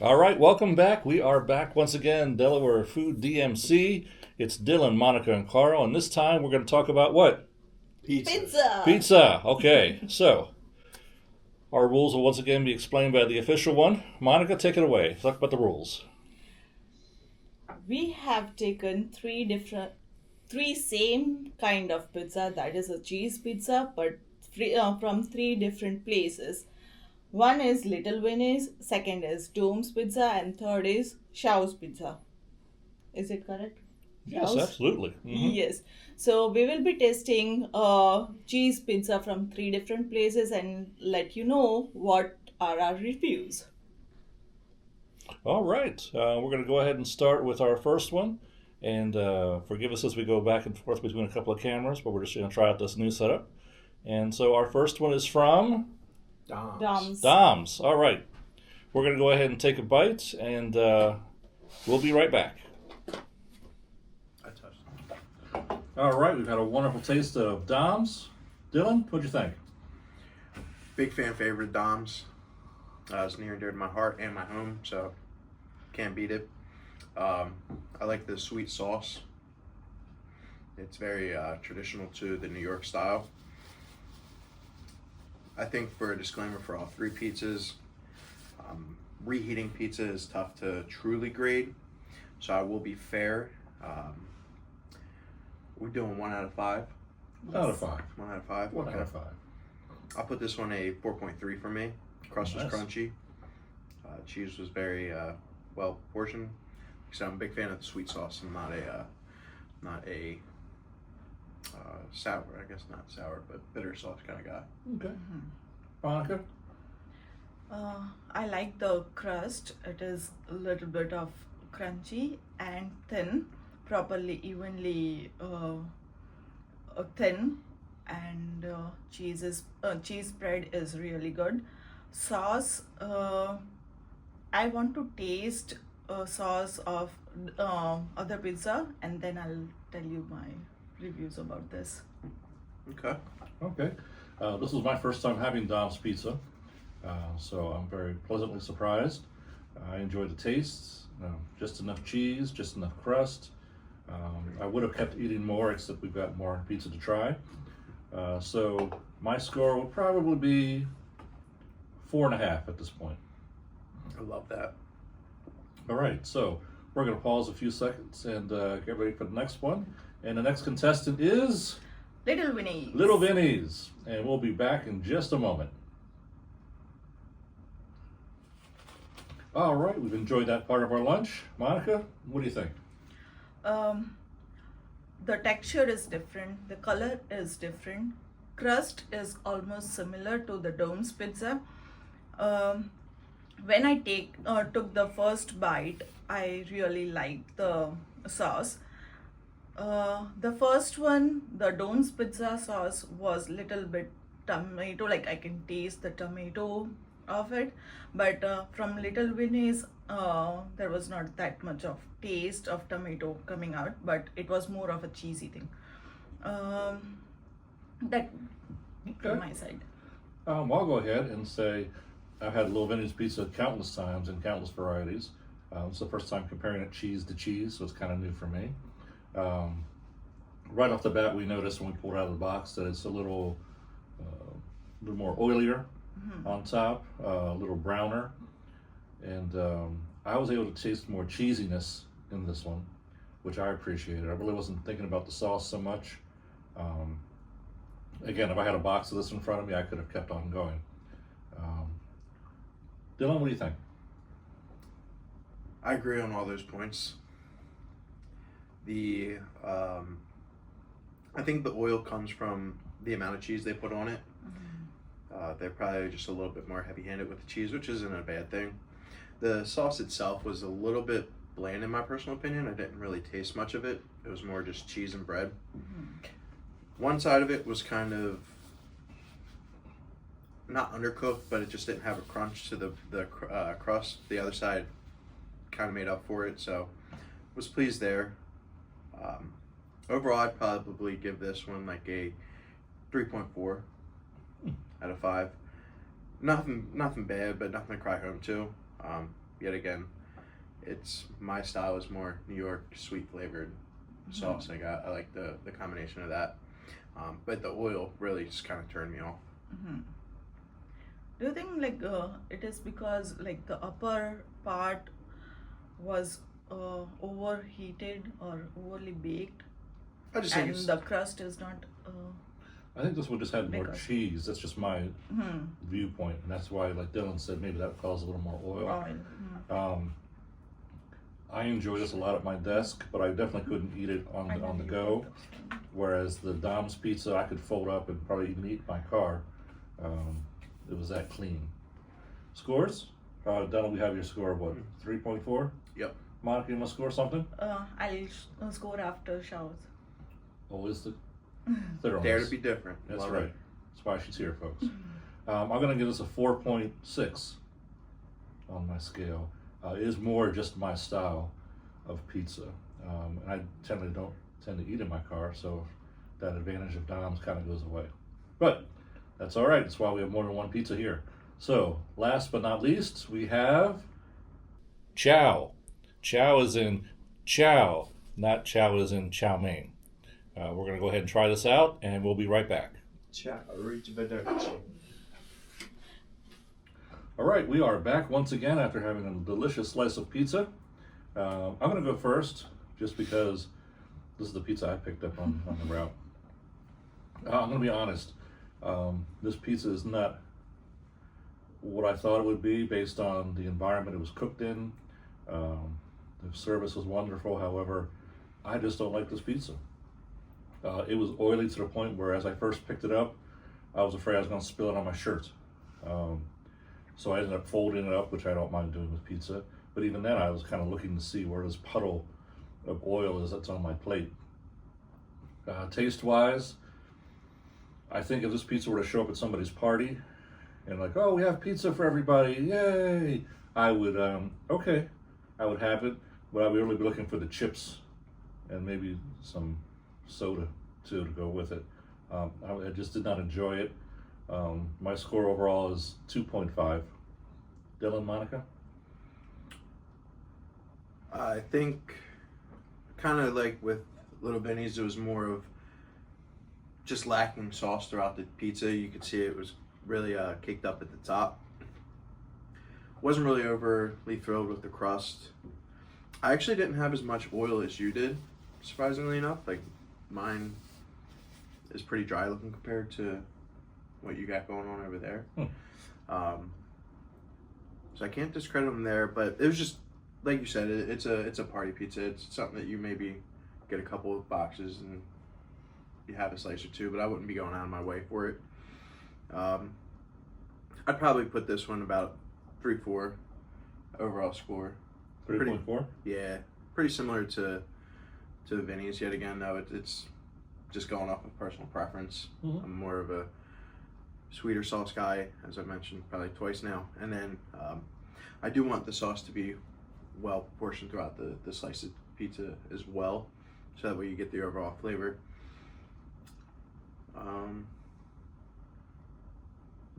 All right, welcome back. We are back once again, Delaware Food DMC. It's Dylan, Monica, and Carl, and this time we're going to talk about what? Pizza. Pizza. Pizza. Okay, so our rules will once again be explained by the official one. Monica, take it away. Talk about the rules. We have taken three same kind of pizza, that is a cheese pizza, but from three different places. One is Little Vinnie's, second is Dome's Pizza, and third is Shaw's Pizza. Is it correct? Yes, Shaw's? absolutely. Yes. So we will be testing cheese pizza from three different places and let you know what are our reviews. All right, we're going to go ahead and start with our first one. And forgive us as we go back and forth between a couple of cameras, but we're just going to try out this new setup. And so our first one is from Dom's. Dom's. All right, we're going to go ahead and take a bite, and we'll be right back. I touched. All right, we've had a wonderful taste of Dom's. Dylan, what'd you think? Big fan favorite Dom's. It's near and dear to my heart and my home, so can't beat it. I like the sweet sauce. It's very traditional to the New York style. I think for a disclaimer for all three pizzas, reheating pizza is tough to truly grade, so I will be fair. We're doing 1 out of 5. Out of 5. 1 out of 5. One Okay. out of 5. I'll put this one a 4.3 for me. Crust was Nice. crunchy. Cheese was very well portioned. So I'm a big fan of the sweet sauce. I'm not a sour. I guess not sour, but bitter sauce kind of guy. Okay. Monica? I like the crust. It is a little bit of crunchy and thin, properly evenly thin, and cheese spread is really good. Sauce. I want to taste sauce of other pizza, and then I'll tell you my reviews about this. Okay. Okay. This was my first time having Dom's Pizza, so I'm very pleasantly surprised. I enjoy the taste. Just enough cheese, just enough crust. I would have kept eating more, except we've got more pizza to try. So my score would probably be 4.5 at this point. I love that. All right, so we're going to pause a few seconds and get ready for the next one. And the next contestant is Little Vinnie. Little Vinnie's, and we'll be back in just a moment. All right, we've enjoyed that part of our lunch. Monica, what do you think? Um, the texture is different, the color is different, crust is almost similar to the Dome's pizza. When I took the first bite, I really liked the sauce. The first one, the Dome's pizza sauce, was little bit tomato, like I can taste the tomato of it, but from Little Vinnie's, there was not that much of taste of tomato coming out, but it was more of a cheesy thing. That Okay. from my side. I'll go ahead and say I've had Lil Vinnie's pizza countless times in countless varieties. It's the first time comparing it cheese to cheese, so it's kind of new for me. Right off the bat, we noticed when we pulled it out of the box that it's a little more oilier on top, a little browner, and I was able to taste more cheesiness in this one, which I appreciated. I really wasn't thinking about the sauce so much. Again, if I had a box of this in front of me, I could have kept on going. Dylan, what do you think? I agree on all those points. The I think the oil comes from the amount of cheese they put on it. They're probably just a little bit more heavy-handed with the cheese, which isn't a bad thing. The sauce itself was a little bit bland in my personal opinion. I didn't really taste much of it. It was more just cheese and bread. One side of it was kind of not undercooked, but it just didn't have a crunch to the crust. The other side kind of made up for it, so was pleased there. Overall, I'd probably give this one like a 3.4 out of 5. Nothing bad, but nothing to cry home to. yet again, it's my style is more New York sweet flavored sauce. I like the combination of that. But the oil really just kind of turned me off. Do you think like it is because like the upper part was overheated or overly baked, I just think and it's the crust is not? I think this one just had more Because- cheese. That's just my viewpoint, and that's why, like Dylan said, maybe that caused a little more oil. Oil. I enjoy this a lot at my desk, but I definitely couldn't eat it on the go. Whereas the Dom's pizza, I could fold up and probably even eat in my car. It was that clean. Scores? Dylan, we have your score of what? 3.4? Yep. Monica, you want to score something? I'll score after showers. Always the third dare to be different. That's Love right. it. That's why she's here, folks. I'm going to give this a 4.6 on my scale. It is more just my style of pizza. And I don't tend to eat in my car, so that advantage of Dom's kind of goes away. But that's all right. That's why we have more than one pizza here. So, last but not least, we have Ciao. Ciao is in Ciao, not Ciao is in chow mein. We're going to go ahead and try this out, and we'll be right back. Ciao, arrivederci. All right, we are back once again after having a delicious slice of pizza. I'm going to go first, just because this is the pizza I picked up on the route. I'm going to be honest. This pizza is not what I thought it would be based on the environment it was cooked in. The service was wonderful. However, I just don't like this pizza. It was oily to the point where as I first picked it up, I was afraid I was going to spill it on my shirt. So I ended up folding it up, which I don't mind doing with pizza. But even then, I was kind of looking to see where this puddle of oil is that's on my plate. Taste-wise, I think if this pizza were to show up at somebody's party, and like, oh, we have pizza for everybody, yay! I would, okay, I would have it, but I would really be looking for the chips and maybe some soda too to go with it. I just did not enjoy it. My score overall is 2.5. Dylan, Monica? I think kind of like with Lil Vinnie's, it was more of just lacking sauce throughout the pizza. You could see it was really caked up at the top. Wasn't really overly thrilled with the crust. I actually didn't have as much oil as you did, surprisingly enough. Like mine is pretty dry looking compared to what you got going on over there. So I can't discredit them there, but it was just like you said, it's a party pizza. It's something that you maybe get a couple of boxes and you have a slice or two, but I wouldn't be going out of my way for it. I'd probably put this one about 3-4 overall score. 3.4? Yeah, pretty similar to Vinny's yet again, though. It's just going off of personal preference. I'm more of a sweeter sauce guy, as I mentioned probably twice now. And then I do want the sauce to be well proportioned throughout the slice of pizza as well, so that way you get the overall flavor.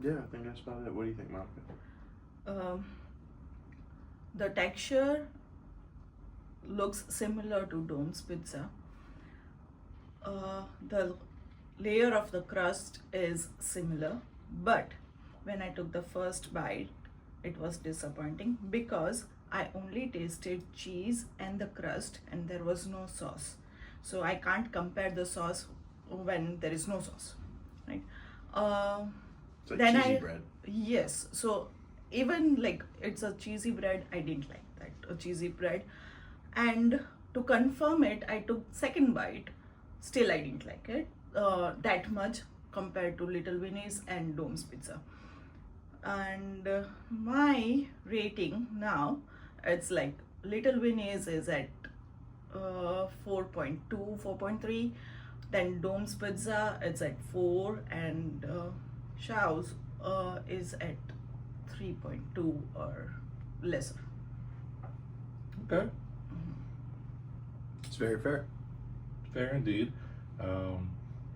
Yeah, I think that's about it. What do you think, Monica? The texture looks similar to Dom's pizza. The layer of the crust is similar, but when I took the first bite, it was disappointing because I only tasted cheese and the crust and there was no sauce. So I can't compare the sauce when there is no sauce, right? It's like Then cheesy bread. Yes, so even like it's a cheesy bread, I didn't like that, a cheesy bread. And to confirm it, I took second bite, still I didn't like it that much compared to Little Vinnie's and Dom's pizza. And my rating now, it's like Little Vinnie's is at 4.2, 4.3. Then Dom's pizza, it's at 4, and Ciao's is at 3.2 or lesser. Okay. It's very fair. Fair indeed.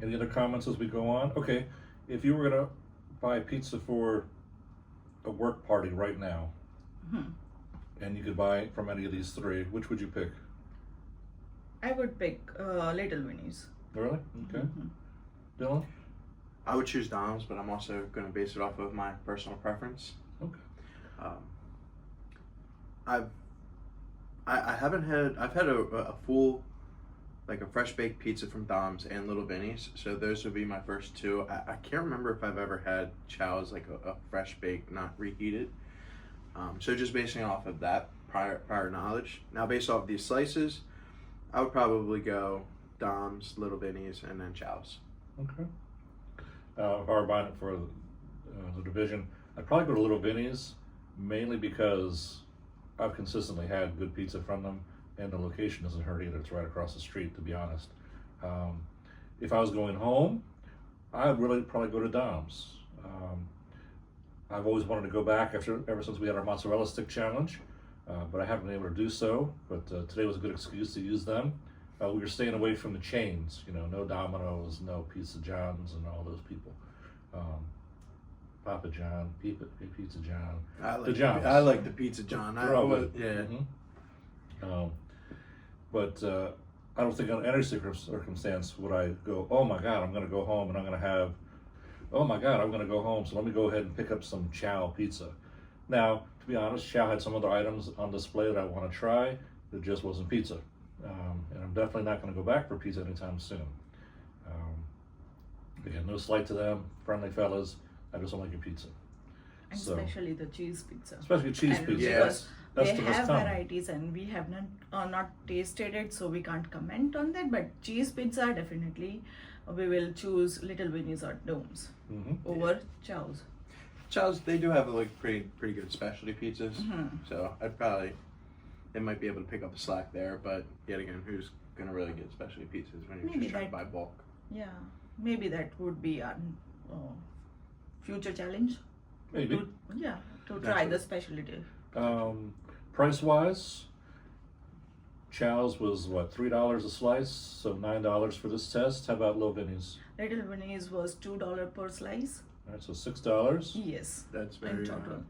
Any other comments as we go on? Okay, if you were going to buy pizza for a work party right now, and you could buy from any of these three, which would you pick? I would pick Little Vinnie's. Really? Okay. Dylan? I would choose Dom's, but I'm also going to base it off of my personal preference. Okay. I've had a full, like a fresh baked pizza from Dom's and Little Vinnie's, so those would be my first two. I can't remember if I've ever had Chow's, like a fresh baked, not reheated. So just basing off of that prior knowledge. Now based off these slices, I would probably go Dom's, Little Vinnie's, and then Chow's. Okay. If I were buying it for the division, I'd probably go to Little Vinnie's, mainly because I've consistently had good pizza from them, and the location doesn't hurt either. It's right across the street, to be honest. If I was going home, I would really probably go to Dom's. I've always wanted to go back ever since we had our mozzarella stick challenge, but I haven't been able to do so. But today was a good excuse to use them. We were staying away from the chains, no Domino's, no Pizza John's, and all those people. Papa John, Pizza John, the Johns. I like the Pizza John. Yeah. But I don't think under any circumstance would I go, oh my God, I'm going to go home and I'm going to have, oh my God, I'm going to go home, so let me go ahead and pick up some Ciao pizza. Now, to be honest, Ciao had some other items on display that I want to try. It just wasn't pizza. And I'm definitely not going to go back for pizza anytime soon. Again, no slight to them, friendly fellas. I just don't like your pizza. And So- especially the cheese pizza. Especially cheese And pizza. Yes. That's they the most have common. varieties, and we have not tasted it, so we can't comment on that. But cheese pizza, definitely, we will choose Little Vinnie's or Dome's over Chow's. Chow's, they do have like pretty good specialty pizzas, so they might be able to pick up the slack there. But yet again, who's gonna really get specialty pizzas when you're Maybe just trying to that- buy bulk? Yeah, maybe that would be our future challenge. Maybe. To try the specialty. Price wise, Chow's was what, $3 a slice, so $9 for this test. How about Lil Vinnie's? Little Vinnie's was $2 per slice. All right, so $6. Yes, That's in very total.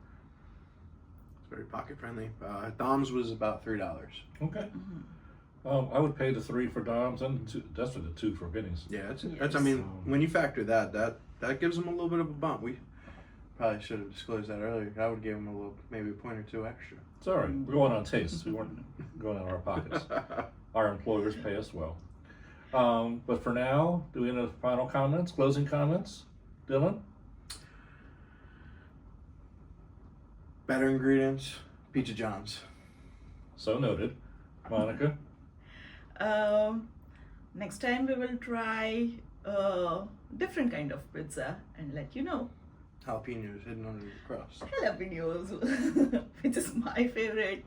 it's very pocket friendly. Dom's was about $3. Okay. I would pay the $3 for Dom's and definitely the $2 for Vinnie's. Yeah, that's Yes. I mean, when you factor that gives them a little bit of a bump. We probably should have disclosed that earlier. I would give them maybe a point or two extra. It's all right. We're going on taste. We weren't going out of our pockets. Our employers pay us well. But for now, do we have any final comments, closing comments? Dylan? Better ingredients, Pizza John's. So noted. Monica? Next time we will try a different kind of pizza and let you know. Jalapenos hidden under the crust. Jalapenos, which is my favorite.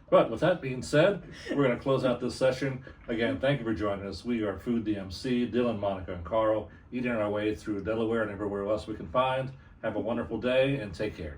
But with that being said, we're going to close out this session. Again, thank you for joining us. We are Food DMC, Dylan, Monica, and Carl, eating our way through Delaware and everywhere else we can find. Have a wonderful day and take care.